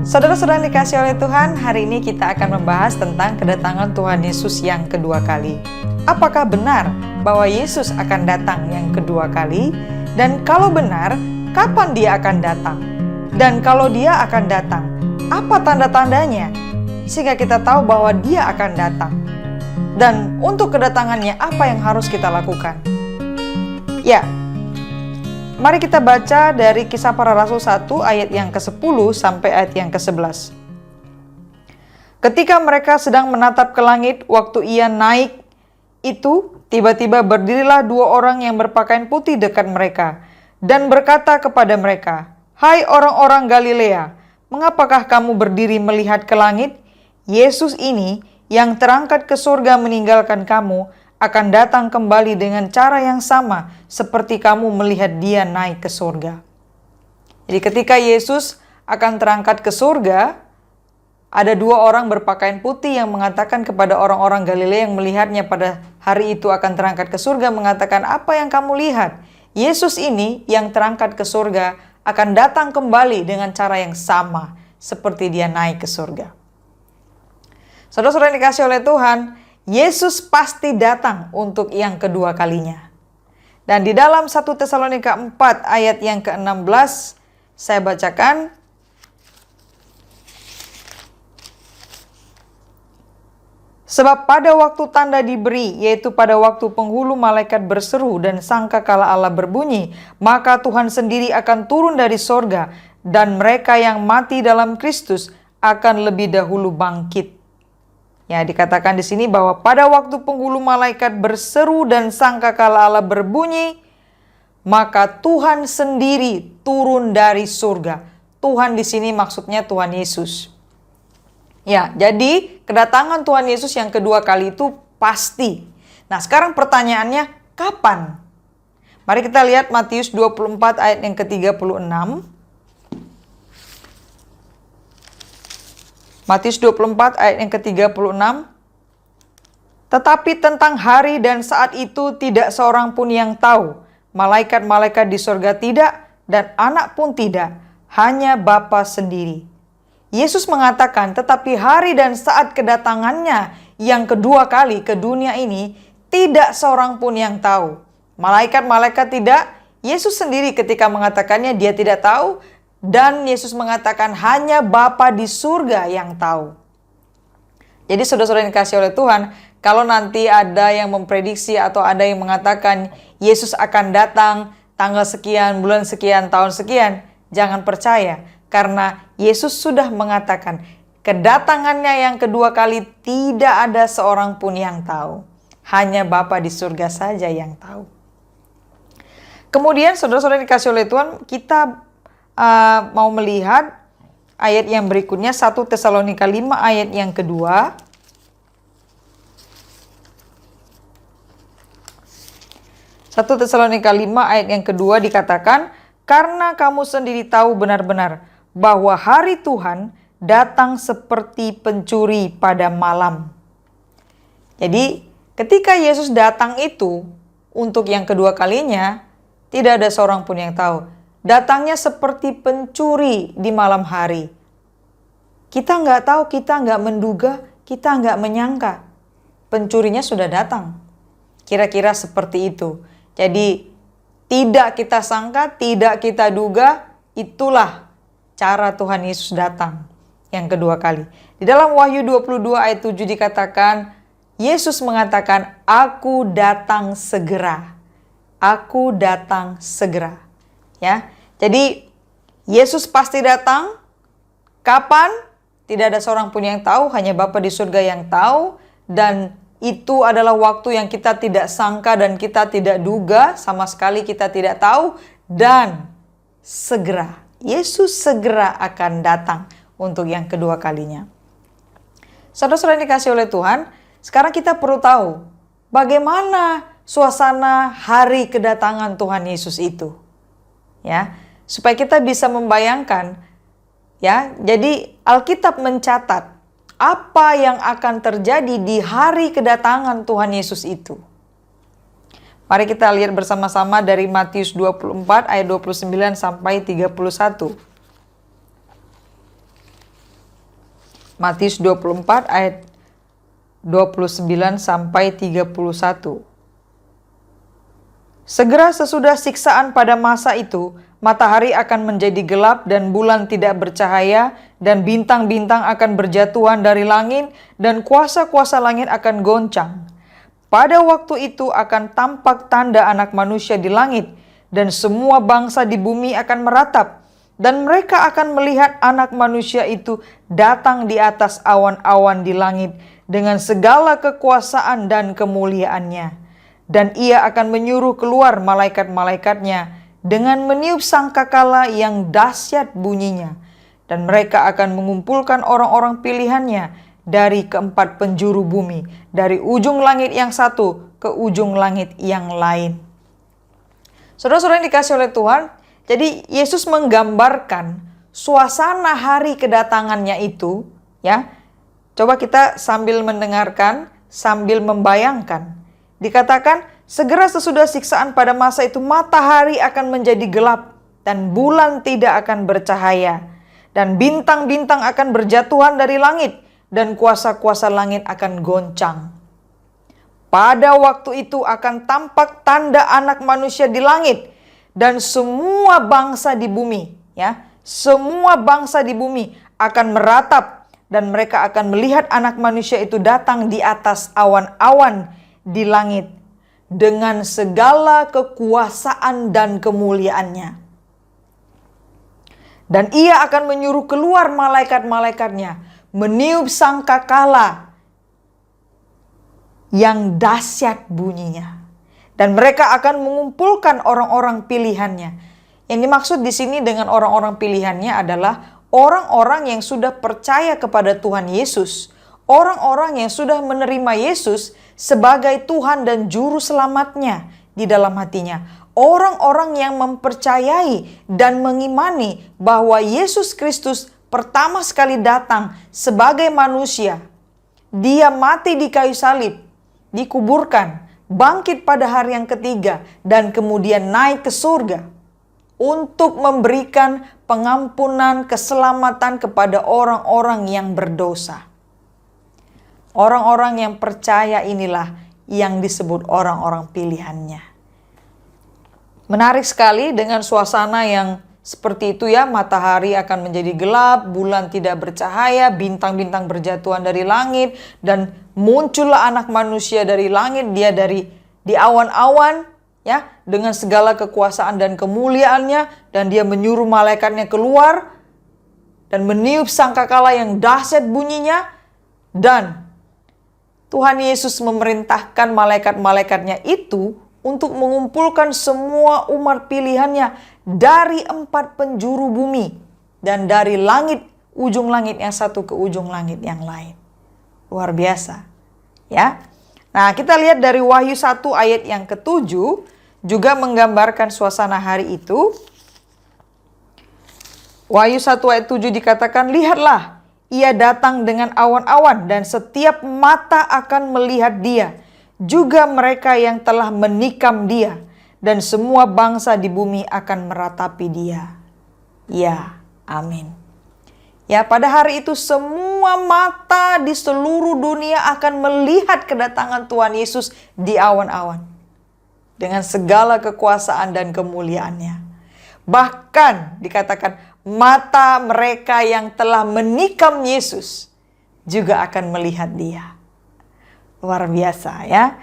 Saudara-saudara yang dikasihi oleh Tuhan, hari ini kita akan membahas tentang kedatangan Tuhan Yesus yang kedua kali. Apakah benar bahwa Yesus akan datang yang kedua kali? Dan kalau benar, kapan dia akan datang? Dan kalau dia akan datang, apa tanda-tandanya? Sehingga kita tahu bahwa dia akan datang. Dan untuk kedatangannya, apa yang harus kita lakukan? Ya, mari kita baca dari Kisah Para Rasul 1 ayat yang ke-10 sampai ayat yang ke-11. Ketika mereka sedang menatap ke langit waktu ia naik itu, tiba-tiba berdirilah dua orang yang berpakaian putih dekat mereka dan berkata kepada mereka, "Hai orang-orang Galilea, mengapakah kamu berdiri melihat ke langit? Yesus ini yang terangkat ke surga meninggalkan kamu akan datang kembali dengan cara yang sama seperti kamu melihat dia naik ke surga." Jadi ketika Yesus akan terangkat ke surga, ada dua orang berpakaian putih yang mengatakan kepada orang-orang Galilea yang melihatnya pada hari itu akan terangkat ke surga, mengatakan, "Apa yang kamu lihat? Yesus ini yang terangkat ke surga akan datang kembali dengan cara yang sama seperti dia naik ke surga." Saudara-saudara yang dikasihi oleh Tuhan, Yesus pasti datang untuk yang kedua kalinya. Dan di dalam 1 Tesalonika 4 ayat yang ke-16, saya bacakan. Sebab pada waktu tanda diberi, yaitu pada waktu penghulu malaikat berseru dan sangkakala Allah berbunyi, maka Tuhan sendiri akan turun dari sorga, dan mereka yang mati dalam Kristus akan lebih dahulu bangkit. Ya, dikatakan di sini bahwa pada waktu penghulu malaikat berseru dan sangkakala Allah berbunyi, maka Tuhan sendiri turun dari surga. Tuhan di sini maksudnya Tuhan Yesus. Ya, jadi kedatangan Tuhan Yesus yang kedua kali itu pasti. Nah, sekarang pertanyaannya kapan? Mari kita lihat Matius 24 ayat yang ke-36. Matius 24 ayat yang ke-36. Tetapi tentang hari dan saat itu tidak seorang pun yang tahu. Malaikat-malaikat di surga tidak, dan anak pun tidak, hanya Bapa sendiri. Yesus mengatakan, tetapi hari dan saat kedatangannya yang kedua kali ke dunia ini, tidak seorang pun yang tahu. Malaikat-malaikat tidak, Yesus sendiri ketika mengatakannya dia tidak tahu, dan Yesus mengatakan hanya Bapa di surga yang tahu. Jadi saudara-saudara yang dikasihi oleh Tuhan, kalau nanti ada yang memprediksi atau ada yang mengatakan Yesus akan datang tanggal sekian, bulan sekian, tahun sekian, jangan percaya. Karena Yesus sudah mengatakan kedatangannya yang kedua kali tidak ada seorang pun yang tahu. Hanya Bapa di surga saja yang tahu. Kemudian saudara-saudara yang dikasihi oleh Tuhan, kita mau melihat ayat yang berikutnya, 1 Tesalonika 5 ayat yang kedua. 1 Tesalonika 5 ayat yang kedua dikatakan, karena kamu sendiri tahu benar-benar bahwa hari Tuhan datang seperti pencuri pada malam. Jadi ketika Yesus datang itu untuk yang kedua kalinya, tidak ada seorang pun yang tahu. Datangnya seperti pencuri di malam hari. Kita nggak tahu, kita nggak menduga, kita nggak menyangka. Pencurinya sudah datang. Kira-kira seperti itu. Jadi tidak kita sangka, tidak kita duga, itulah cara Tuhan Yesus datang yang kedua kali. Di dalam Wahyu 22 ayat 7 dikatakan, Yesus mengatakan, "Aku datang segera. Aku datang segera." Ya, jadi Yesus pasti datang. Kapan? Tidak ada seorang pun yang tahu, hanya Bapa di surga yang tahu. Dan itu adalah waktu yang kita tidak sangka dan kita tidak duga, sama sekali kita tidak tahu. Dan segera, Yesus segera akan datang untuk yang kedua kalinya. Saudara-saudara yang dikasihi oleh Tuhan, sekarang kita perlu tahu bagaimana suasana hari kedatangan Tuhan Yesus itu. Ya, supaya kita bisa membayangkan, ya. Jadi Alkitab mencatat apa yang akan terjadi di hari kedatangan Tuhan Yesus itu. Mari kita lihat bersama-sama dari Matius 24 ayat 29 sampai 31. Matius 24 ayat 29 sampai 31. Segera sesudah siksaan pada masa itu, matahari akan menjadi gelap dan bulan tidak bercahaya, dan bintang-bintang akan berjatuhan dari langit, dan kuasa-kuasa langit akan goncang. Pada waktu itu akan tampak tanda Anak Manusia di langit, dan semua bangsa di bumi akan meratap, dan mereka akan melihat Anak Manusia itu datang di atas awan-awan di langit dengan segala kekuasaan dan kemuliaannya. Dan ia akan menyuruh keluar malaikat-malaikatnya dengan meniup sangkakala yang dahsyat bunyinya. Dan mereka akan mengumpulkan orang-orang pilihannya dari keempat penjuru bumi, dari ujung langit yang satu ke ujung langit yang lain. Saudara-saudara yang dikasih oleh Tuhan, jadi Yesus menggambarkan suasana hari kedatangannya itu, ya. Coba kita sambil mendengarkan, sambil membayangkan. Dikatakan, segera sesudah siksaan pada masa itu matahari akan menjadi gelap dan bulan tidak akan bercahaya. Dan bintang-bintang akan berjatuhan dari langit dan kuasa-kuasa langit akan goncang. Pada waktu itu akan tampak tanda Anak Manusia di langit dan semua bangsa di bumi, ya, semua bangsa di bumi akan meratap dan mereka akan melihat Anak Manusia itu datang di atas awan-awan di langit dengan segala kekuasaan dan kemuliaannya. Dan ia akan menyuruh keluar malaikat-malaikatnya, meniup sangkakala yang dahsyat bunyinya. Dan mereka akan mengumpulkan orang-orang pilihannya. Yang dimaksud di sini dengan orang-orang pilihannya adalah orang-orang yang sudah percaya kepada Tuhan Yesus. Orang-orang yang sudah menerima Yesus sebagai Tuhan dan Juru Selamatnya di dalam hatinya. Orang-orang yang mempercayai dan mengimani bahwa Yesus Kristus pertama sekali datang sebagai manusia. Dia mati di kayu salib, dikuburkan, bangkit pada hari yang ketiga, dan kemudian naik ke surga untuk memberikan pengampunan keselamatan kepada orang-orang yang berdosa. Orang-orang yang percaya inilah yang disebut orang-orang pilihannya. Menarik sekali dengan suasana yang seperti itu ya, matahari akan menjadi gelap, bulan tidak bercahaya, bintang-bintang berjatuhan dari langit, dan muncullah Anak Manusia dari langit, dia di awan-awan ya, dengan segala kekuasaan dan kemuliaannya, dan dia menyuruh malaikatnya keluar dan meniup sangkakala yang dahsyat bunyinya, dan Tuhan Yesus memerintahkan malaikat-malaikatnya itu untuk mengumpulkan semua umat pilihannya dari 4 penjuru bumi dan dari langit, ujung langit yang satu ke ujung langit yang lain. Luar biasa, ya. Nah, kita lihat dari Wahyu 1 ayat yang ke-7 juga menggambarkan suasana hari itu. Wahyu 1 ayat 7 dikatakan, lihatlah, ia datang dengan awan-awan dan setiap mata akan melihat dia, juga mereka yang telah menikam dia, dan semua bangsa di bumi akan meratapi dia. Ya, amin. Ya, pada hari itu semua mata di seluruh dunia akan melihat kedatangan Tuhan Yesus di awan-awan dengan segala kekuasaan dan kemuliaannya. Bahkan dikatakan mata mereka yang telah menikam Yesus juga akan melihat dia. Luar biasa ya.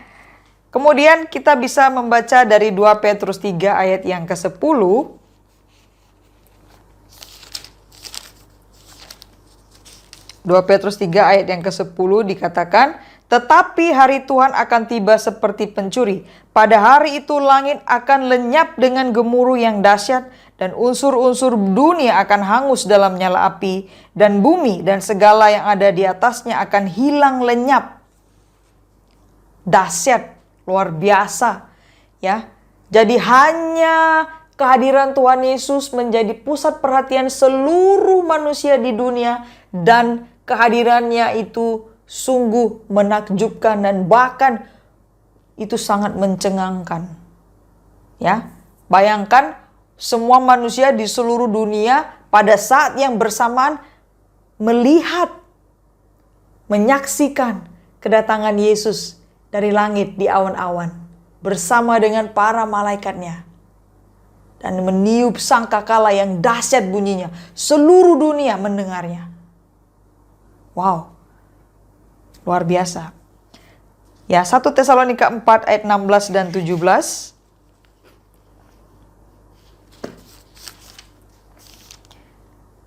Kemudian kita bisa membaca dari 2 Petrus 3 ayat yang ke-10. 2 Petrus 3 ayat yang ke-10 dikatakan, tetapi hari Tuhan akan tiba seperti pencuri. Pada hari itu langit akan lenyap dengan gemuruh yang dahsyat, dan unsur-unsur dunia akan hangus dalam nyala api, dan bumi dan segala yang ada di atasnya akan hilang lenyap. Dahsyat, luar biasa ya. Jadi hanya kehadiran Tuhan Yesus menjadi pusat perhatian seluruh manusia di dunia, dan kehadirannya itu sungguh menakjubkan dan bahkan itu sangat mencengangkan. Ya, bayangkan semua manusia di seluruh dunia pada saat yang bersamaan melihat menyaksikan kedatangan Yesus dari langit di awan-awan bersama dengan para malaikatnya. Dan meniup sangkakala yang dahsyat bunyinya. Seluruh dunia mendengarnya. Wow, luar biasa. Ya, 1 Tesalonika 4 ayat 16 dan 17.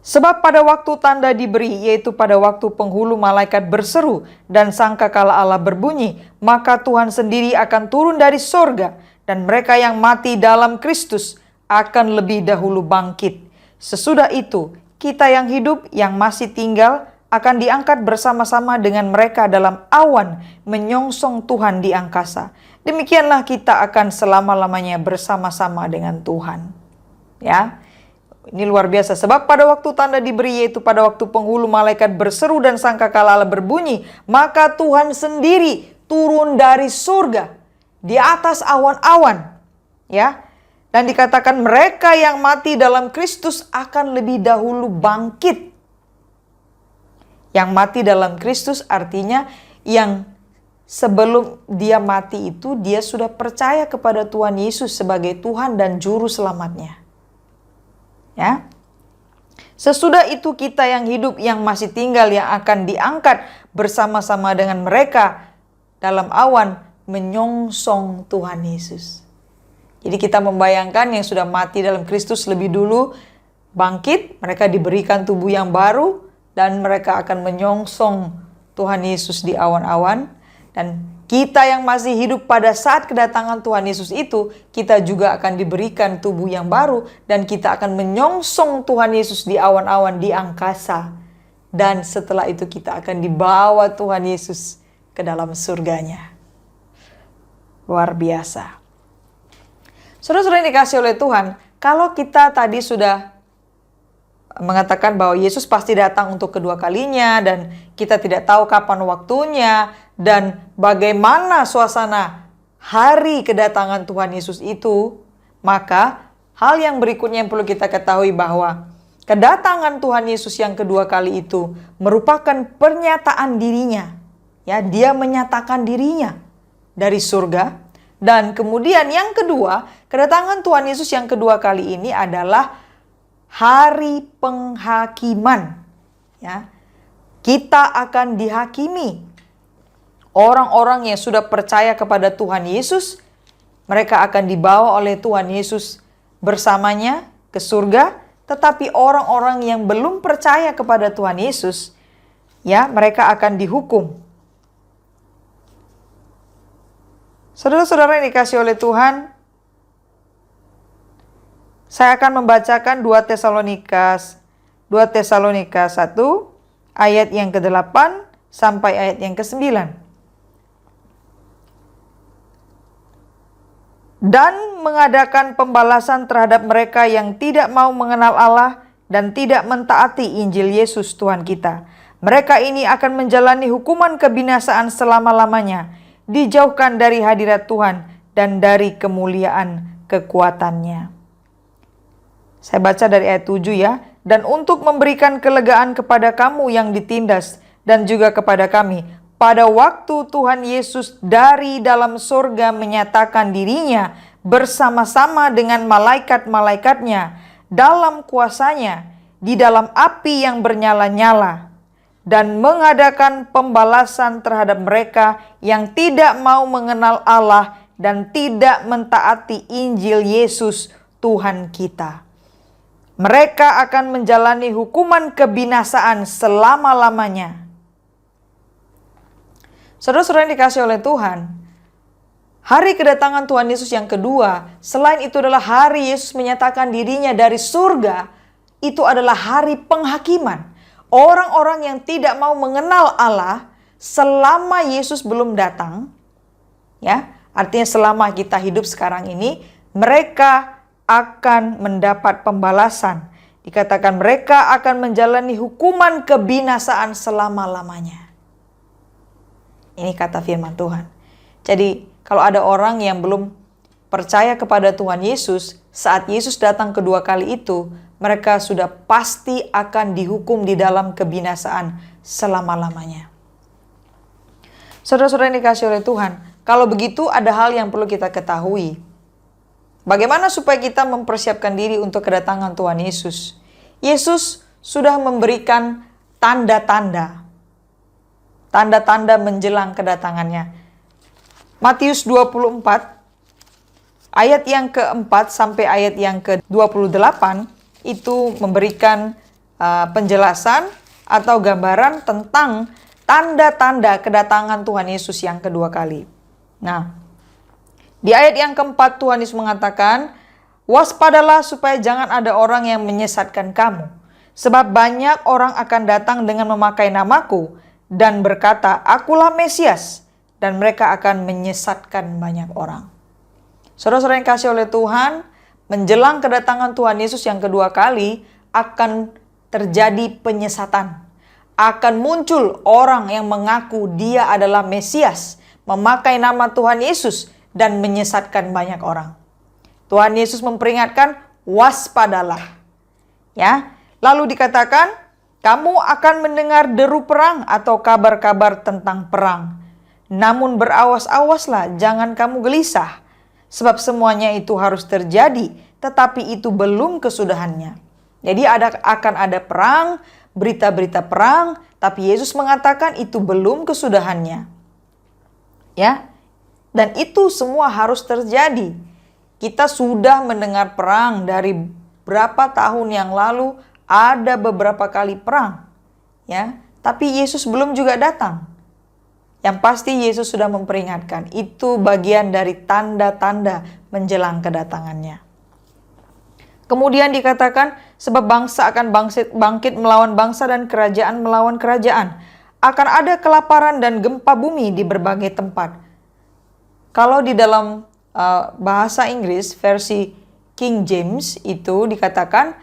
Sebab pada waktu tanda diberi, yaitu pada waktu penghulu malaikat berseru dan sangkakala Allah berbunyi, maka Tuhan sendiri akan turun dari sorga, dan mereka yang mati dalam Kristus akan lebih dahulu bangkit. Sesudah itu, kita yang hidup yang masih tinggal akan diangkat bersama-sama dengan mereka dalam awan menyongsong Tuhan di angkasa. Demikianlah kita akan selama-lamanya bersama-sama dengan Tuhan. Ya. Ini luar biasa. Sebab pada waktu tanda diberi, yaitu pada waktu penghulu malaikat berseru dan sangkakala Allah berbunyi, maka Tuhan sendiri turun dari surga di atas awan-awan. Ya. Dan dikatakan mereka yang mati dalam Kristus akan lebih dahulu bangkit. Yang mati dalam Kristus artinya yang sebelum dia mati itu dia sudah percaya kepada Tuhan Yesus sebagai Tuhan dan Juru Selamatnya. Ya. Sesudah itu kita yang hidup yang masih tinggal yang akan diangkat bersama-sama dengan mereka dalam awan menyongsong Tuhan Yesus. Jadi kita membayangkan yang sudah mati dalam Kristus lebih dulu bangkit, mereka diberikan tubuh yang baru dan mereka akan menyongsong Tuhan Yesus di awan-awan. Dan kita yang masih hidup pada saat kedatangan Tuhan Yesus itu, kita juga akan diberikan tubuh yang baru dan kita akan menyongsong Tuhan Yesus di awan-awan di angkasa. Dan setelah itu kita akan dibawa Tuhan Yesus ke dalam surganya. Luar biasa. Saudara-saudara yang dikasihi oleh Tuhan, kalau kita tadi sudah mengatakan bahwa Yesus pasti datang untuk kedua kalinya dan kita tidak tahu kapan waktunya dan bagaimana suasana hari kedatangan Tuhan Yesus itu, maka hal yang berikutnya yang perlu kita ketahui bahwa kedatangan Tuhan Yesus yang kedua kali itu merupakan pernyataan dirinya. Ya, dia menyatakan dirinya dari surga. Dan kemudian yang kedua, kedatangan Tuhan Yesus yang kedua kali ini adalah hari penghakiman. Ya. Kita akan dihakimi. Orang-orang yang sudah percaya kepada Tuhan Yesus, mereka akan dibawa oleh Tuhan Yesus bersamanya ke surga. Tetapi orang-orang yang belum percaya kepada Tuhan Yesus, ya, mereka akan dihukum. Saudara-saudara yang dikasihi oleh Tuhan, saya akan membacakan 2 Tesalonika 1 ayat yang ke-8 sampai ayat yang ke-9. Dan mengadakan pembalasan terhadap mereka yang tidak mau mengenal Allah dan tidak mentaati Injil Yesus Tuhan kita. Mereka ini akan menjalani hukuman kebinasaan selama-lamanya, dijauhkan dari hadirat Tuhan dan dari kemuliaan kekuatannya. Saya baca dari ayat 7 ya. Dan untuk memberikan kelegaan kepada kamu yang ditindas dan juga kepada kami, pada waktu Tuhan Yesus dari dalam surga menyatakan dirinya bersama-sama dengan malaikat-malaikatnya dalam kuasanya di dalam api yang bernyala-nyala dan mengadakan pembalasan terhadap mereka yang tidak mau mengenal Allah dan tidak mentaati Injil Yesus Tuhan kita. Mereka akan menjalani hukuman kebinasaan selama-lamanya. Saudara-saudara yang dikasihi oleh Tuhan, hari kedatangan Tuhan Yesus yang kedua, selain itu adalah hari Yesus menyatakan dirinya dari surga, itu adalah hari penghakiman. Orang-orang yang tidak mau mengenal Allah selama Yesus belum datang, ya, artinya selama kita hidup sekarang ini, mereka akan mendapat pembalasan. Dikatakan mereka akan menjalani hukuman kebinasaan selama-lamanya. Ini kata firman Tuhan. Jadi kalau ada orang yang belum percaya kepada Tuhan Yesus, saat Yesus datang kedua kali itu, mereka sudah pasti akan dihukum di dalam kebinasaan selama-lamanya. Saudara-saudara yang dikasihi oleh Tuhan, kalau begitu ada hal yang perlu kita ketahui. Bagaimana supaya kita mempersiapkan diri untuk kedatangan Tuhan Yesus? Yesus sudah memberikan tanda-tanda. Tanda-tanda menjelang kedatangannya. Matius 24, ayat yang keempat sampai ayat yang ke-28, itu memberikan penjelasan atau gambaran tentang tanda-tanda kedatangan Tuhan Yesus yang kedua kali. Nah, di ayat yang keempat Tuhan Yesus mengatakan, waspadalah supaya jangan ada orang yang menyesatkan kamu. Sebab banyak orang akan datang dengan memakai namaku dan berkata, akulah Mesias. Dan mereka akan menyesatkan banyak orang. Saudara-saudara yang kasih oleh Tuhan, menjelang kedatangan Tuhan Yesus yang kedua kali, akan terjadi penyesatan. Akan muncul orang yang mengaku dia adalah Mesias, memakai nama Tuhan Yesus, dan menyesatkan banyak orang. Tuhan Yesus memperingatkan, waspadalah. Ya, lalu dikatakan, kamu akan mendengar deru perang atau kabar-kabar tentang perang. Namun berawas-awaslah, jangan kamu gelisah. Sebab semuanya itu harus terjadi, tetapi itu belum kesudahannya. Jadi akan ada perang, berita-berita perang, tapi Yesus mengatakan itu belum kesudahannya. Ya, dan itu semua harus terjadi. Kita sudah mendengar perang dari berapa tahun yang lalu, ada beberapa kali perang. Ya, tapi Yesus belum juga datang. Yang pasti Yesus sudah memperingatkan, itu bagian dari tanda-tanda menjelang kedatangannya. Kemudian dikatakan, sebab bangsa akan bangkit melawan bangsa dan kerajaan melawan kerajaan. Akan ada kelaparan dan gempa bumi di berbagai tempat. Kalau di dalam bahasa Inggris, versi King James itu dikatakan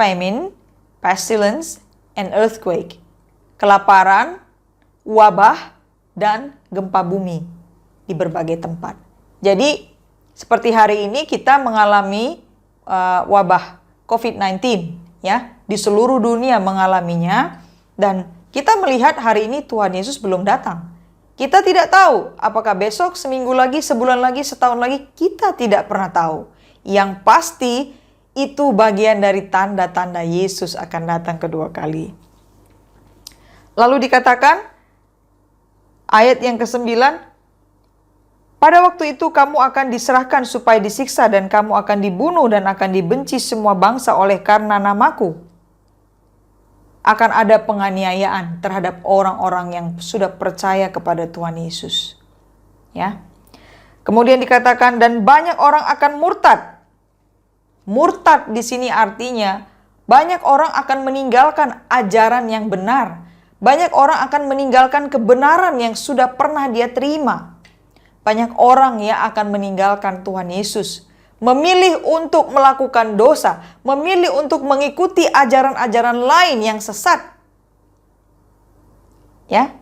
famine, pestilence, and earthquake. Kelaparan, wabah, dan gempa bumi di berbagai tempat. Jadi seperti hari ini kita mengalami wabah COVID-19 ya, di seluruh dunia mengalaminya, dan kita melihat hari ini Tuhan Yesus belum datang. Kita tidak tahu apakah besok, seminggu lagi, sebulan lagi, setahun lagi, kita tidak pernah tahu. Yang pasti itu bagian dari tanda-tanda Yesus akan datang kedua kali. Lalu dikatakan ayat yang ke-9, pada waktu itu kamu akan diserahkan supaya disiksa dan kamu akan dibunuh dan akan dibenci semua bangsa oleh karena namaku. Akan ada penganiayaan terhadap orang-orang yang sudah percaya kepada Tuhan Yesus. Ya. Kemudian dikatakan dan banyak orang akan murtad. Murtad di sini artinya banyak orang akan meninggalkan ajaran yang benar. Banyak orang akan meninggalkan kebenaran yang sudah pernah dia terima. Banyak orang yang akan meninggalkan Tuhan Yesus. Memilih untuk melakukan dosa. Memilih untuk mengikuti ajaran-ajaran lain yang sesat. Ya.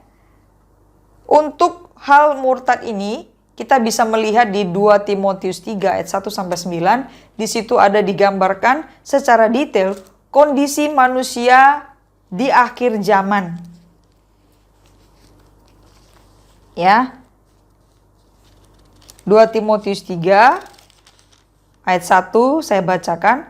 Untuk hal murtad ini, kita bisa melihat di 2 Timotius 3 ayat 1-9. Di situ ada digambarkan secara detail kondisi manusia di akhir zaman. Ya. 2 Timotius 3 ayat 1 saya bacakan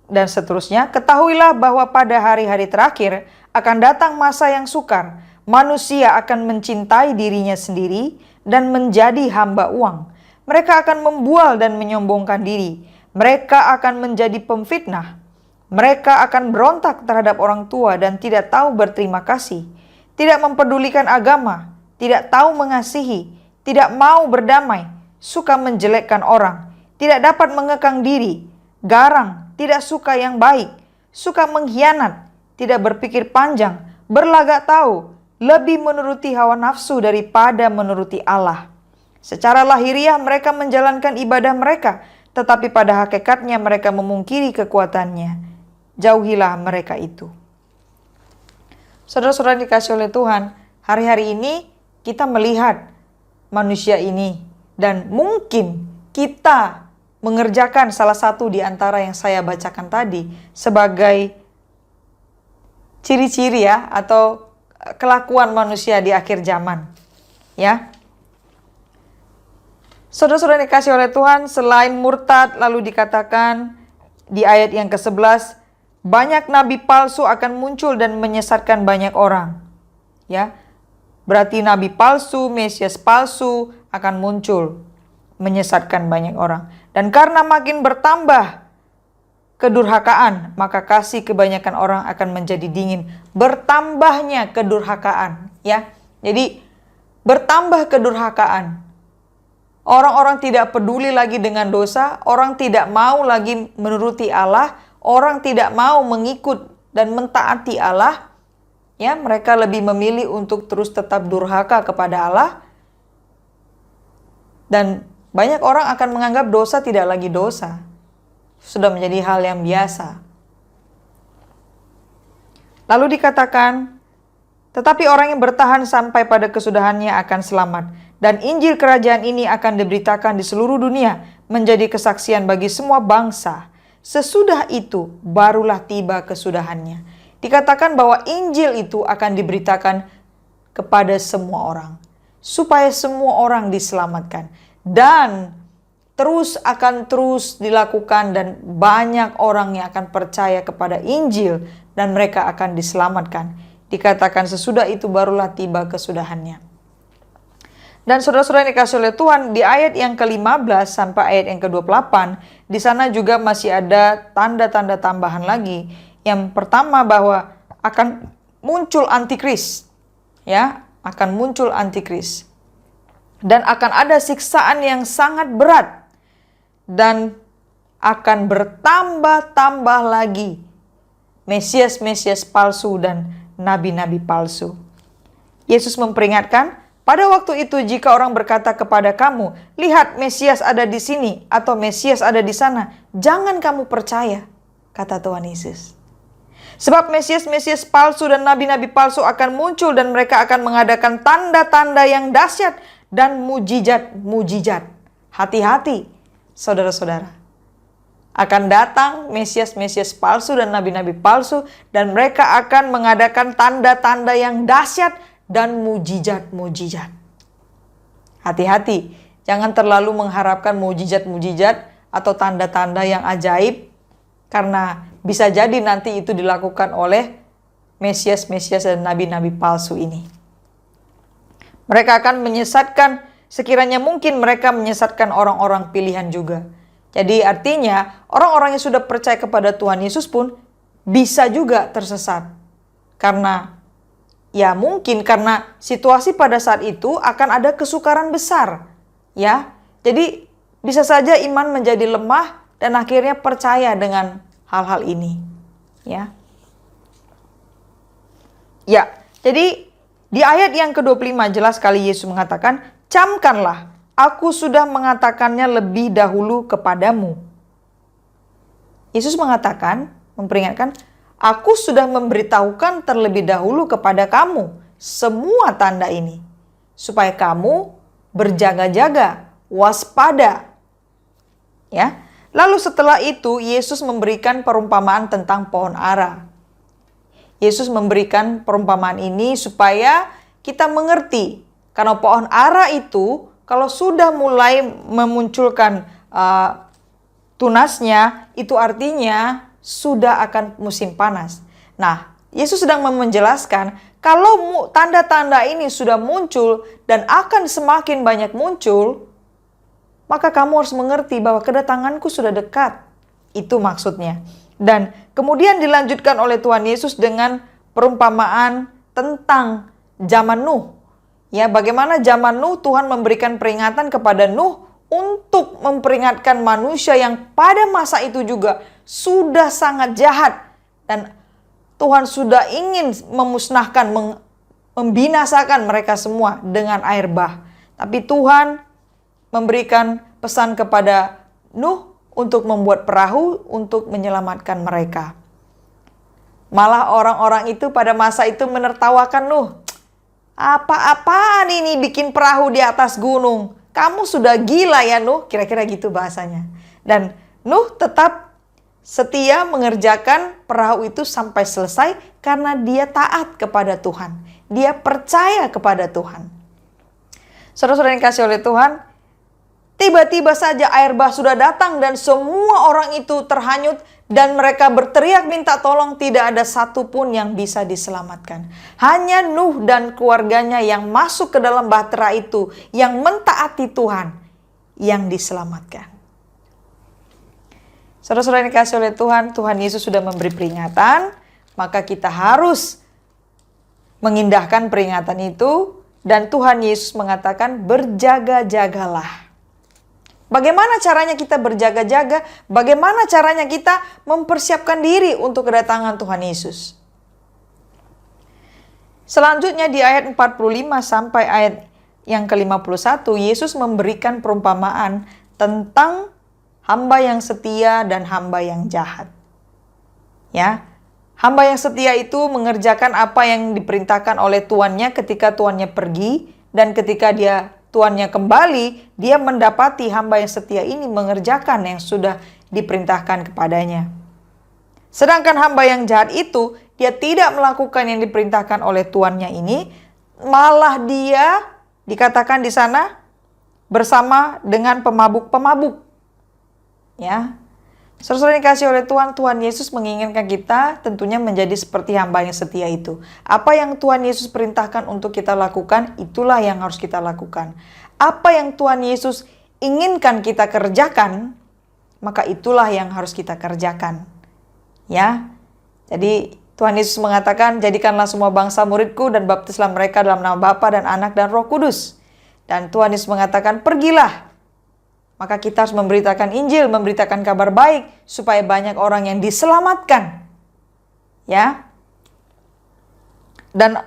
dan seterusnya. Ketahuilah bahwa pada hari-hari terakhir akan datang masa yang sukar. Manusia akan mencintai dirinya sendiri dan menjadi hamba uang. Mereka akan membual dan menyombongkan diri. Mereka akan menjadi pemfitnah. Mereka akan berontak terhadap orang tua dan tidak tahu berterima kasih, tidak mempedulikan agama, tidak tahu mengasihi, tidak mau berdamai, suka menjelekkan orang, tidak dapat mengekang diri, garang, tidak suka yang baik, suka mengkhianat, tidak berpikir panjang, berlagak tahu, lebih menuruti hawa nafsu daripada menuruti Allah. Secara lahiriah mereka menjalankan ibadah mereka, tetapi pada hakikatnya mereka memungkiri kekuatannya. Jauhilah mereka itu. Saudara-saudara dikasih oleh Tuhan, hari-hari ini kita melihat manusia ini dan mungkin kita mengerjakan salah satu di antara yang saya bacakan tadi sebagai ciri-ciri ya atau kelakuan manusia di akhir zaman. Ya. Saudara-saudara yang dikasihi oleh Tuhan, selain murtad lalu dikatakan di ayat yang ke-11, banyak nabi palsu akan muncul dan menyesatkan banyak orang. Ya. Berarti nabi palsu, Mesias palsu akan muncul menyesatkan banyak orang. Dan karena makin bertambah kedurhakaan, maka kasih kebanyakan orang akan menjadi dingin. Bertambahnya kedurhakaan, ya. Jadi bertambah kedurhakaan. Orang-orang tidak peduli lagi dengan dosa, orang tidak mau lagi menuruti Allah, orang tidak mau mengikut dan mentaati Allah. Ya, mereka lebih memilih untuk terus tetap durhaka kepada Allah. Dan banyak orang akan menganggap dosa tidak lagi dosa. Sudah menjadi hal yang biasa. Lalu dikatakan, tetapi orang yang bertahan sampai pada kesudahannya akan selamat. Dan Injil kerajaan ini akan diberitakan di seluruh dunia, menjadi kesaksian bagi semua bangsa. Sesudah itu barulah tiba kesudahannya. Dikatakan bahwa Injil itu akan diberitakan kepada semua orang, supaya semua orang diselamatkan. Dan akan terus dilakukan, dan banyak orang yang akan percaya kepada Injil dan mereka akan diselamatkan. Dikatakan sesudah itu barulah tiba kesudahannya. Dan saudara-saudara yang dikasihi oleh Tuhan, di ayat yang ke-15 sampai ayat yang ke-28, di sana juga masih ada tanda-tanda tambahan lagi. Yang pertama bahwa akan muncul antikris, ya, akan muncul antikris. Dan akan ada siksaan yang sangat berat. Dan akan bertambah-tambah lagi Mesias-Mesias palsu dan nabi-nabi palsu. Yesus memperingatkan, pada waktu itu jika orang berkata kepada kamu, lihat Mesias ada di sini atau Mesias ada di sana, jangan kamu percaya, kata Tuhan Yesus. Sebab Mesias-Mesias palsu dan nabi-nabi palsu akan muncul dan mereka akan mengadakan tanda-tanda yang dahsyat dan mujizat-mujizat. Hati-hati, saudara-saudara. Akan datang Mesias-Mesias palsu dan nabi-nabi palsu, dan mereka akan mengadakan tanda-tanda yang dahsyat dan mujizat-mujizat. Hati-hati, jangan terlalu mengharapkan mujizat-mujizat atau tanda-tanda yang ajaib, karena bisa jadi nanti itu dilakukan oleh Mesias-Mesias dan nabi-nabi palsu ini. Mereka akan menyesatkan, sekiranya mungkin mereka menyesatkan orang-orang pilihan juga. Jadi artinya orang-orang yang sudah percaya kepada Tuhan Yesus pun bisa juga tersesat. Karena ya mungkin karena situasi pada saat itu akan ada kesukaran besar. Ya, jadi bisa saja iman menjadi lemah dan akhirnya percaya dengan hal-hal ini. Ya. Ya, jadi di ayat yang ke-25 jelas sekali Yesus mengatakan, camkanlah, aku sudah mengatakannya lebih dahulu kepadamu. Yesus mengatakan, memperingatkan, aku sudah memberitahukan terlebih dahulu kepada kamu semua tanda ini, supaya kamu berjaga-jaga, waspada. Ya. Lalu setelah itu Yesus memberikan perumpamaan tentang pohon ara. Yesus memberikan perumpamaan ini supaya kita mengerti, karena pohon ara itu kalau sudah mulai memunculkan tunasnya, itu artinya sudah akan musim panas. Nah, Yesus sedang menjelaskan, kalau tanda-tanda ini sudah muncul dan akan semakin banyak muncul, maka kamu harus mengerti bahwa kedatanganku sudah dekat. Itu maksudnya. Dan kemudian dilanjutkan oleh Tuhan Yesus dengan perumpamaan tentang zaman Nuh. Ya, bagaimana zaman Nuh Tuhan memberikan peringatan kepada Nuh untuk memperingatkan manusia yang pada masa itu juga sudah sangat jahat. Dan Tuhan sudah ingin memusnahkan, membinasakan mereka semua dengan air bah. Tapi Tuhan memberikan pesan kepada Nuh untuk membuat perahu untuk menyelamatkan mereka. Malah orang-orang itu pada masa itu menertawakan Nuh. Apa-apaan ini bikin perahu di atas gunung? Kamu sudah gila ya Nuh, kira-kira gitu bahasanya. Dan Nuh tetap setia mengerjakan perahu itu sampai selesai karena dia taat kepada Tuhan. Dia percaya kepada Tuhan. Saudara-saudara yang dikasihi oleh Tuhan, tiba-tiba saja air bah sudah datang dan semua orang itu terhanyut dan mereka berteriak minta tolong, tidak ada satupun yang bisa diselamatkan. Hanya Nuh dan keluarganya yang masuk ke dalam bahtera itu, yang mentaati Tuhan, yang diselamatkan. Saudara-saudara yang dikasihi oleh Tuhan, Tuhan Yesus sudah memberi peringatan, maka kita harus mengindahkan peringatan itu, dan Tuhan Yesus mengatakan berjaga-jagalah. Bagaimana caranya kita berjaga-jaga? Bagaimana caranya kita mempersiapkan diri untuk kedatangan Tuhan Yesus? Selanjutnya di ayat 45 sampai ayat yang ke-51, Yesus memberikan perumpamaan tentang hamba yang setia dan hamba yang jahat. Ya, hamba yang setia itu mengerjakan apa yang diperintahkan oleh tuannya ketika tuannya pergi, dan ketika tuannya kembali, dia mendapati hamba yang setia ini mengerjakan yang sudah diperintahkan kepadanya. Sedangkan hamba yang jahat itu, dia tidak melakukan yang diperintahkan oleh tuannya ini, malah dia dikatakan di sana bersama dengan pemabuk-pemabuk. Ya, saudara yang dikasihi oleh Tuhan, Tuhan Yesus menginginkan kita tentunya menjadi seperti hamba yang setia itu. Apa yang Tuhan Yesus perintahkan untuk kita lakukan, itulah yang harus kita lakukan. Apa yang Tuhan Yesus inginkan kita kerjakan, maka itulah yang harus kita kerjakan. Ya, jadi Tuhan Yesus mengatakan, jadikanlah semua bangsa muridku dan baptislah mereka dalam nama Bapa dan Anak dan Roh Kudus. Dan Tuhan Yesus mengatakan, pergilah. Maka kita harus memberitakan Injil, memberitakan kabar baik supaya banyak orang yang diselamatkan. Ya. Dan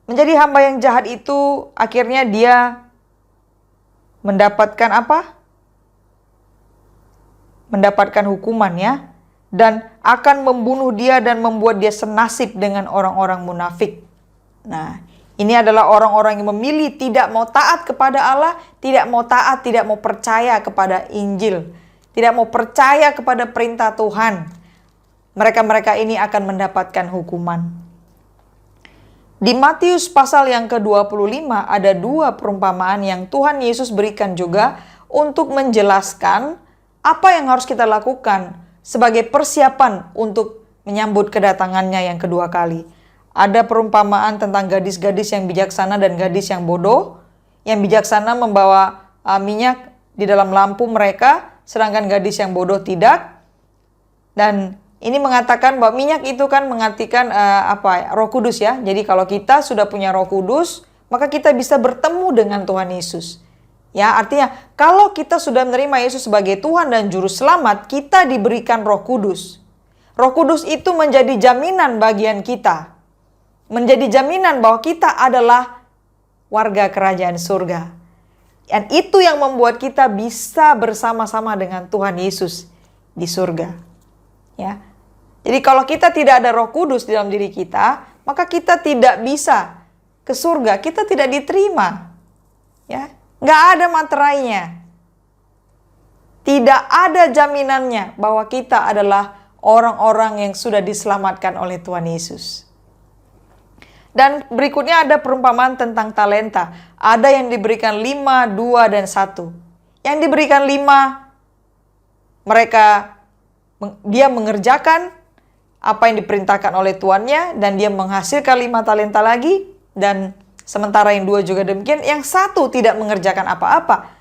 menjadi hamba yang jahat itu akhirnya dia mendapatkan apa? Mendapatkan hukuman, ya. Dan akan membunuh dia dan membuat dia senasib dengan orang-orang munafik. Nah, ini adalah orang-orang yang memilih tidak mau taat kepada Allah, tidak mau taat, tidak mau percaya kepada Injil, tidak mau percaya kepada perintah Tuhan. Mereka-mereka ini akan mendapatkan hukuman. Di Matius pasal yang ke-25 ada dua perumpamaan yang Tuhan Yesus berikan juga untuk menjelaskan apa yang harus kita lakukan sebagai persiapan untuk menyambut kedatangannya yang kedua kali. Ada perumpamaan tentang gadis-gadis yang bijaksana dan gadis yang bodoh. Yang bijaksana membawa minyak di dalam lampu mereka, sedangkan gadis yang bodoh tidak. Dan ini mengatakan bahwa minyak itu kan mengartikan Roh Kudus, ya. Jadi kalau kita sudah punya Roh Kudus, maka kita bisa bertemu dengan Tuhan Yesus. Ya, artinya kalau kita sudah menerima Yesus sebagai Tuhan dan Juru Selamat, kita diberikan Roh Kudus. Roh Kudus itu menjadi jaminan bagian kita. Menjadi jaminan bahwa kita adalah warga kerajaan surga. Dan itu yang membuat kita bisa bersama-sama dengan Tuhan Yesus di surga. Ya. Jadi kalau kita tidak ada Roh Kudus di dalam diri kita, maka kita tidak bisa ke surga, kita tidak diterima. Ya, nggak ada materainya. Tidak ada jaminannya bahwa kita adalah orang-orang yang sudah diselamatkan oleh Tuhan Yesus. Dan berikutnya ada perumpamaan tentang talenta. Ada yang diberikan 5, 2, dan 1. Yang diberikan 5, dia mengerjakan apa yang diperintahkan oleh tuannya, dan dia menghasilkan 5 talenta lagi. Dan sementara yang 2 juga demikian. Yang 1 tidak mengerjakan apa-apa.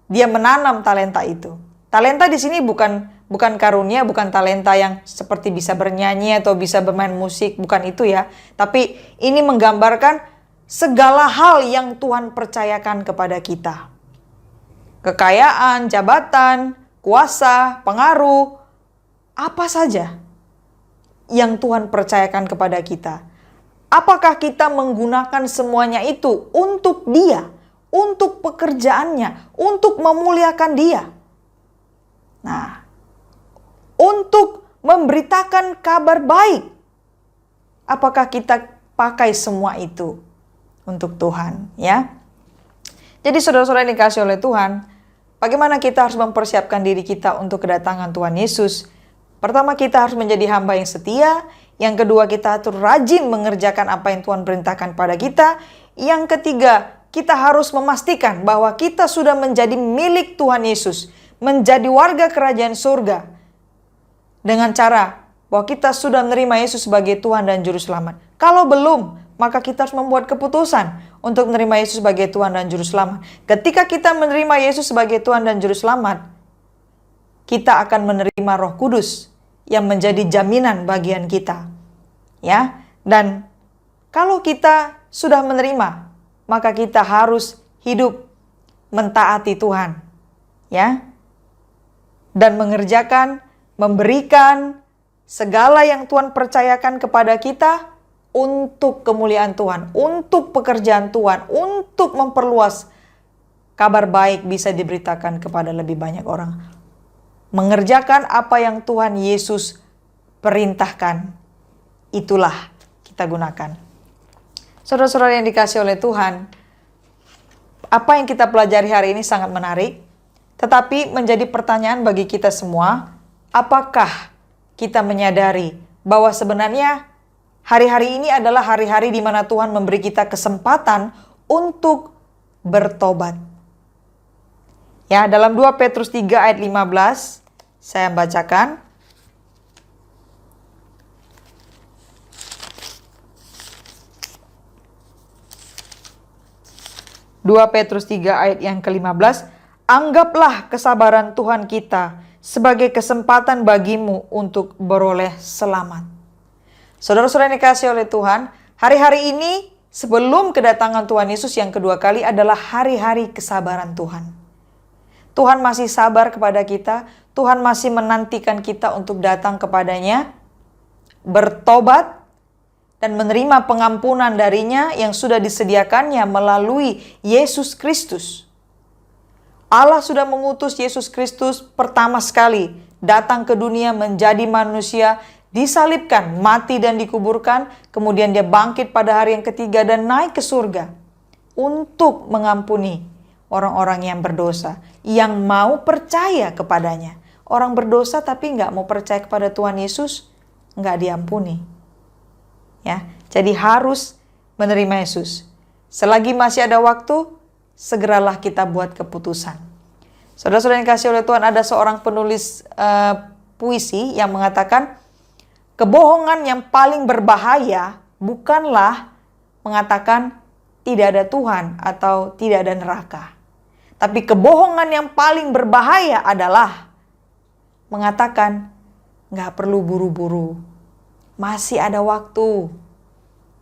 Dia menanam talenta itu. Talenta di sini bukan karunia, bukan talenta yang seperti bisa bernyanyi atau bisa bermain musik, bukan itu, ya. Tapi ini menggambarkan segala hal yang Tuhan percayakan kepada kita. Kekayaan, jabatan, kuasa, pengaruh, apa saja yang Tuhan percayakan kepada kita. Apakah kita menggunakan semuanya itu untuk Dia, untuk pekerjaannya, untuk memuliakan Dia? Nah, untuk memberitakan kabar baik. Apakah kita pakai semua itu untuk Tuhan, ya? Jadi saudara-saudara yang dikasihi oleh Tuhan, bagaimana kita harus mempersiapkan diri kita untuk kedatangan Tuhan Yesus? Pertama, kita harus menjadi hamba yang setia. Yang kedua, kita harus rajin mengerjakan apa yang Tuhan perintahkan pada kita. Yang ketiga, kita harus memastikan bahwa kita sudah menjadi milik Tuhan Yesus, menjadi warga kerajaan surga, dengan cara bahwa kita sudah menerima Yesus sebagai Tuhan dan Juru Selamat. Kalau belum, maka kita harus membuat keputusan untuk menerima Yesus sebagai Tuhan dan Juru Selamat. Ketika kita menerima Yesus sebagai Tuhan dan Juru Selamat, kita akan menerima Roh Kudus yang menjadi jaminan bagian kita. Ya, dan kalau kita sudah menerima, maka kita harus hidup mentaati Tuhan. Ya. Dan mengerjakan, memberikan segala yang Tuhan percayakan kepada kita untuk kemuliaan Tuhan, untuk pekerjaan Tuhan, untuk memperluas kabar baik bisa diberitakan kepada lebih banyak orang. Mengerjakan apa yang Tuhan Yesus perintahkan, itulah kita gunakan. Saudara-saudara yang dikasihi oleh Tuhan, apa yang kita pelajari hari ini sangat menarik, tetapi menjadi pertanyaan bagi kita semua, apakah kita menyadari bahwa sebenarnya hari-hari ini adalah hari-hari di mana Tuhan memberi kita kesempatan untuk bertobat. Ya, dalam 2 Petrus 3 ayat 15, saya bacakan. Dua Petrus 3 ayat yang ke-15, anggaplah kesabaran Tuhan kita sebagai kesempatan bagimu untuk beroleh selamat. Saudara-saudara yang dikasihi oleh Tuhan, hari-hari ini sebelum kedatangan Tuhan Yesus yang kedua kali adalah hari-hari kesabaran Tuhan. Tuhan masih sabar kepada kita, Tuhan masih menantikan kita untuk datang kepadanya, bertobat, dan menerima pengampunan darinya yang sudah disediakannya melalui Yesus Kristus. Allah sudah mengutus Yesus Kristus pertama sekali datang ke dunia menjadi manusia, disalibkan, mati dan dikuburkan, kemudian dia bangkit pada hari yang ketiga dan naik ke surga untuk mengampuni orang-orang yang berdosa, yang mau percaya kepadanya. Orang berdosa tapi nggak mau percaya kepada Tuhan Yesus, nggak diampuni. Ya, jadi harus menerima Yesus. Selagi masih ada waktu, segeralah kita buat keputusan. Saudara-saudara yang dikasihi oleh Tuhan, ada seorang penulis puisi yang mengatakan, kebohongan yang paling berbahaya bukanlah mengatakan tidak ada Tuhan atau tidak ada neraka. Tapi kebohongan yang paling berbahaya adalah mengatakan nggak perlu buru-buru. Masih ada waktu.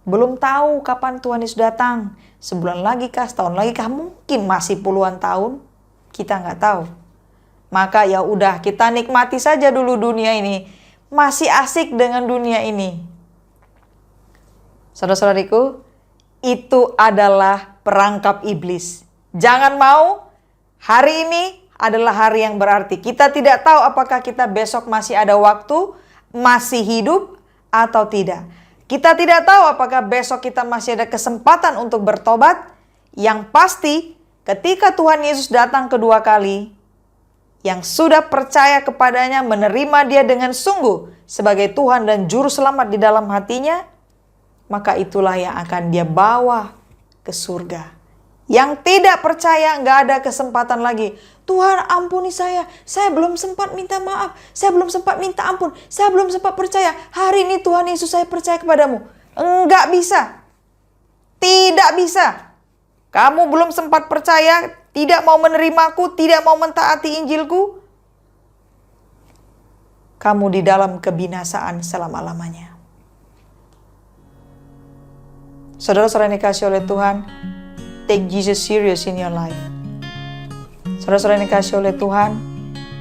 Belum tahu kapan Tuhan Yesus datang. Sebulan lagi kah, setahun lagi kah, mungkin masih puluhan tahun. Kita nggak tahu. Maka ya udah, kita nikmati saja dulu dunia ini. Masih asik dengan dunia ini. Saudara-saudariku, itu adalah perangkap iblis. Jangan mau hari ini adalah hari yang berarti. Kita tidak tahu apakah kita besok masih ada waktu, masih hidup atau tidak. Kita tidak tahu apakah besok kita masih ada kesempatan untuk bertobat. Yang pasti, ketika Tuhan Yesus datang kedua kali, yang sudah percaya kepadanya, menerima dia dengan sungguh sebagai Tuhan dan Juru Selamat di dalam hatinya, maka itulah yang akan dia bawa ke surga. Yang tidak percaya nggak ada kesempatan lagi. Tuhan ampuni saya belum sempat minta maaf, saya belum sempat minta ampun, saya belum sempat percaya. Hari ini Tuhan Yesus saya percaya kepadamu. Enggak bisa. Tidak bisa. Kamu belum sempat percaya, tidak mau menerimaku, tidak mau mentaati Injilku. Kamu di dalam kebinasaan selama-lamanya. Saudara-saudara yang dikasihi oleh Tuhan, take Jesus serious in your life. Saudara-saudara yang dikasihi oleh Tuhan,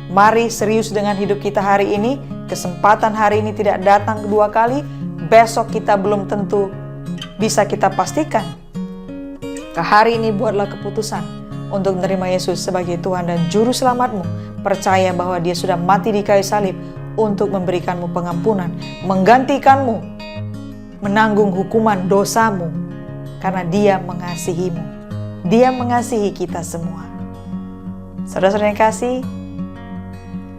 mari serius dengan hidup kita hari ini. Kesempatan hari ini tidak datang kedua kali. Besok kita belum tentu bisa kita pastikan. Hari ini buatlah keputusan untuk menerima Yesus sebagai Tuhan dan Juru Selamatmu. Percaya bahwa dia sudah mati di kayu salib untuk memberikanmu pengampunan, menggantikanmu, menanggung hukuman dosamu, karena dia mengasihimu. Dia mengasihi kita semua. Saudara-saudara yang kasih,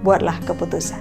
buatlah keputusan.